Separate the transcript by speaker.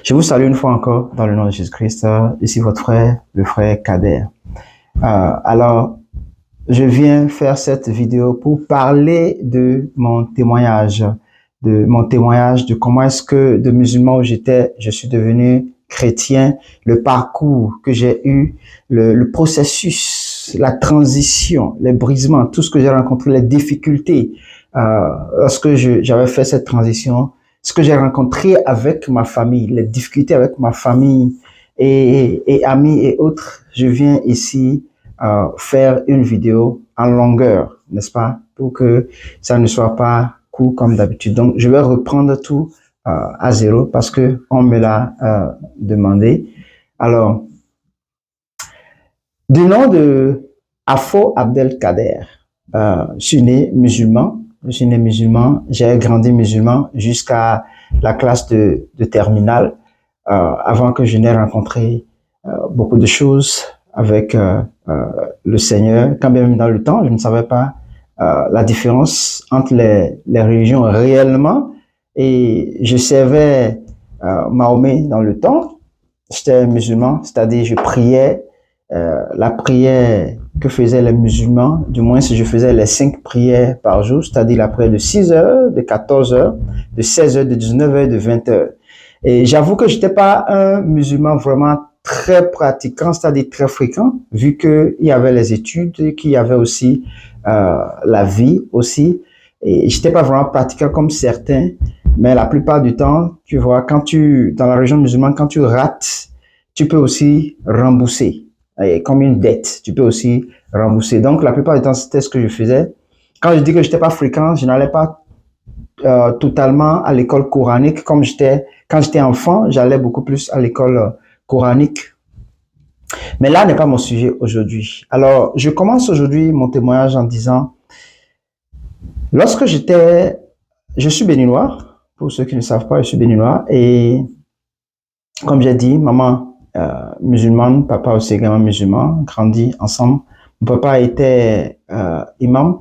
Speaker 1: Je vous salue une fois encore dans le nom de Jésus-Christ. Ici votre frère, le frère Kader. Alors, je viens faire cette vidéo pour parler de mon témoignage, de comment est-ce que de musulman où j'étais, je suis devenu chrétien, le parcours que j'ai eu, le processus, la transition, les brisements, tout ce que j'ai rencontré, les difficultés lorsque j'avais fait cette transition, ce que j'ai rencontré avec ma famille, les difficultés avec ma famille et amis et autres. Je viens ici faire une vidéo en longueur, n'est-ce pas, pour que ça ne soit pas court comme d'habitude. Donc, je vais reprendre tout à zéro parce que on me l'a demandé. Alors, du nom de Afo Abdelkader, je suis né musulman. J'ai grandi musulman jusqu'à la classe de terminale, avant que je n'ai rencontré beaucoup de choses avec le Seigneur. Quand même dans le temps, je ne savais pas la différence entre les religions réellement, et je servais Mahomet dans le temps. J'étais musulman, c'est-à-dire je priais la prière que faisaient les musulmans, du moins si je faisais les 5 prières par jour, c'est-à-dire la prière de 6 heures, de 14 heures, de 16 heures, de 19 heures, de 20 heures. Et j'avoue que j'étais pas un musulman vraiment très pratiquant, c'est-à-dire très fréquent, vu qu'il y avait les études, qu'il y avait aussi la vie aussi. Et j'étais pas vraiment pratiquant comme certains, mais la plupart du temps, tu vois, dans la religion musulmane, quand tu rates, tu peux aussi rembourser. Et comme une dette, tu peux aussi rembourser. Donc, la plupart du temps, c'était ce que je faisais. Quand je dis que j'étais pas fréquent, je n'allais pas totalement à l'école coranique. Quand j'étais enfant, j'allais beaucoup plus à l'école coranique. Mais là n'est pas mon sujet aujourd'hui. Alors, je commence aujourd'hui mon témoignage en disant, je suis béninois. Pour ceux qui ne savent pas, je suis béninois. Et comme j'ai dit, maman musulmane, papa aussi également musulman, grandi ensemble. Mon papa était imam